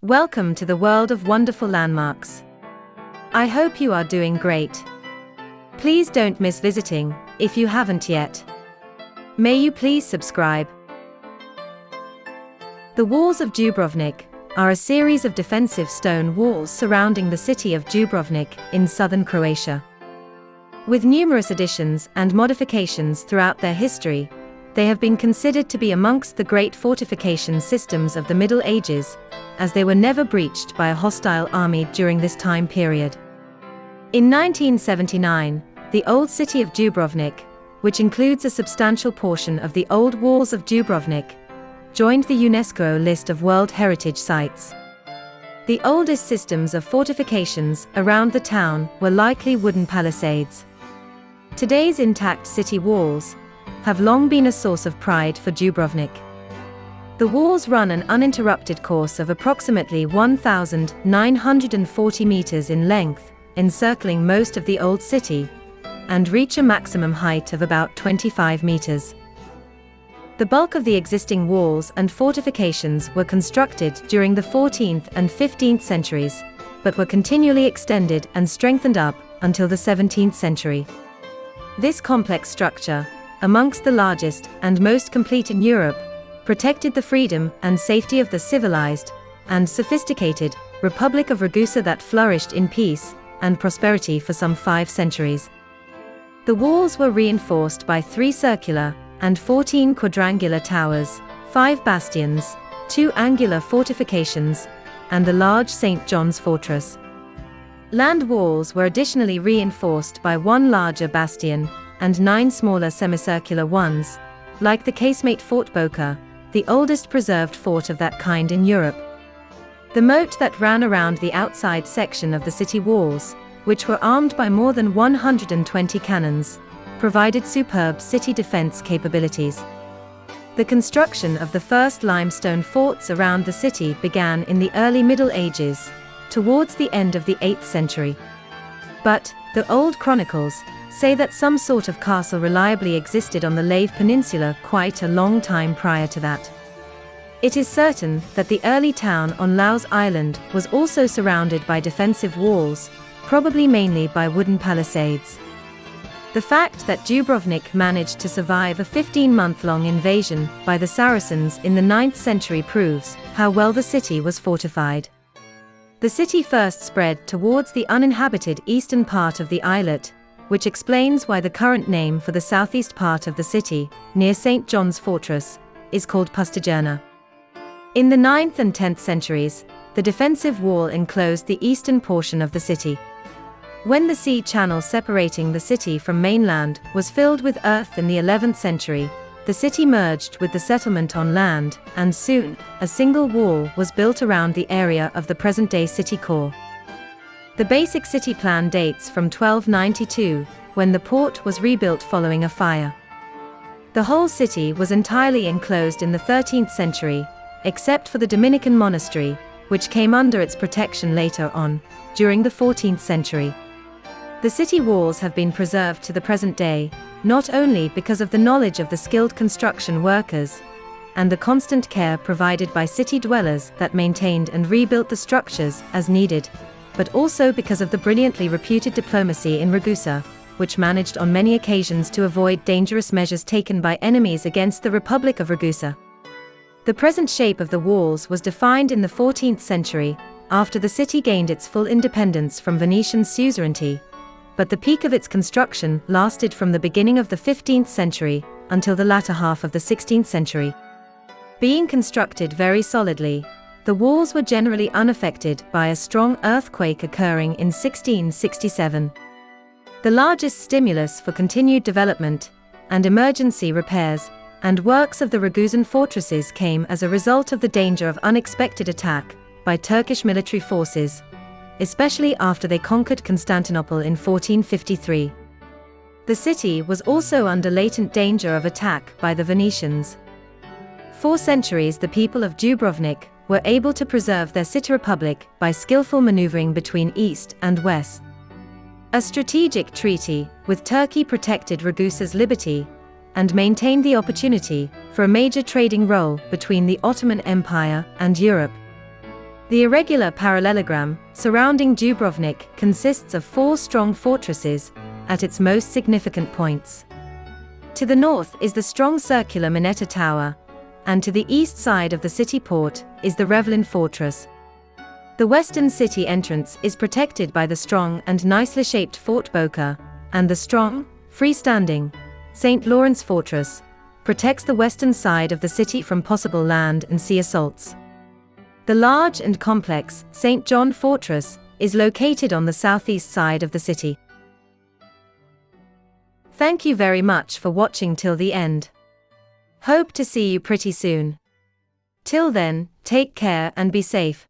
Welcome to the world of wonderful landmarks. I hope you are doing great. Please don't miss visiting, if you haven't yet. May you please subscribe. The Walls of Dubrovnik are a series of defensive stone walls surrounding the city of Dubrovnik in southern Croatia. With numerous additions and modifications throughout their history, they have been considered to be amongst the great fortification systems of the Middle Ages, as they were never breached by a hostile army during this time period. In 1979, the old city of Dubrovnik, which includes a substantial portion of the old Walls of Dubrovnik, joined the UNESCO list of World Heritage Sites. The oldest systems of fortifications around the town were likely wooden palisades. Today's intact city walls have long been a source of pride for Dubrovnik. The walls run an uninterrupted course of approximately 1,940 meters in length, encircling most of the old city, and reach a maximum height of about 25 meters. The bulk of the existing walls and fortifications were constructed during the 14th and 15th centuries, but were continually extended and strengthened up until the 17th century. This complex structure, amongst the largest and most complete in Europe, protected the freedom and safety of the civilized and sophisticated Republic of Ragusa that flourished in peace and prosperity for some 5 centuries. The walls were reinforced by 3 circular and 14 quadrangular towers, 5 bastions, 2 angular fortifications, and the large St. John's Fortress. Land walls were additionally reinforced by 1 larger bastion and 9 smaller semicircular ones, like the casemate Fort Boca, the oldest preserved fort of that kind in Europe. The moat that ran around the outside section of the city walls, which were armed by more than 120 cannons, provided superb city defense capabilities. The construction of the first limestone forts around the city began in the early Middle Ages, towards the end of the 8th century. But the old chronicles say that some sort of castle reliably existed on the Lave Peninsula quite a long time prior to that. It is certain that the early town on Laus Island was also surrounded by defensive walls, probably mainly by wooden palisades. The fact that Dubrovnik managed to survive a 15-month-long invasion by the Saracens in the 9th century proves how well the city was fortified. The city first spread towards the uninhabited eastern part of the islet, which explains why the current name for the southeast part of the city, near St. John's Fortress, is called Pustijerna. In the 9th and 10th centuries, the defensive wall enclosed the eastern portion of the city. When the sea channel separating the city from mainland was filled with earth in the 11th century, the city merged with the settlement on land, and soon, a single wall was built around the area of the present-day city core. The basic city plan dates from 1292, when the port was rebuilt following a fire. The whole city was entirely enclosed in the 13th century, except for the Dominican monastery, which came under its protection later on, during the 14th century. The city walls have been preserved to the present day, not only because of the knowledge of the skilled construction workers and the constant care provided by city dwellers that maintained and rebuilt the structures as needed, but also because of the brilliantly reputed diplomacy in Ragusa, which managed on many occasions to avoid dangerous measures taken by enemies against the Republic of Ragusa. The present shape of the walls was defined in the 14th century, after the city gained its full independence from Venetian suzerainty, but the peak of its construction lasted from the beginning of the 15th century until the latter half of the 16th century. Being constructed very solidly, the walls were generally unaffected by a strong earthquake occurring in 1667. The largest stimulus for continued development and emergency repairs and works of the Ragusan fortresses came as a result of the danger of unexpected attack by Turkish military forces, especially after they conquered Constantinople in 1453. The city was also under latent danger of attack by the Venetians. For centuries the people of Dubrovnik were able to preserve their city republic by skillful maneuvering between east and west. A strategic treaty with Turkey protected Ragusa's liberty and maintained the opportunity for a major trading role between the Ottoman Empire and Europe. The irregular parallelogram surrounding Dubrovnik consists of 4 strong fortresses at its most significant points. To the north is the strong circular Minetta Tower, and to the east side of the city port is the Revlin Fortress. The western city entrance is protected by the strong and nicely shaped Fort Boca, and the strong, freestanding St. Lawrence Fortress protects the western side of the city from possible land and sea assaults. The large and complex St. John Fortress is located on the southeast side of the city. Thank you very much for watching till the end. Hope to see you pretty soon. Till then, take care and be safe.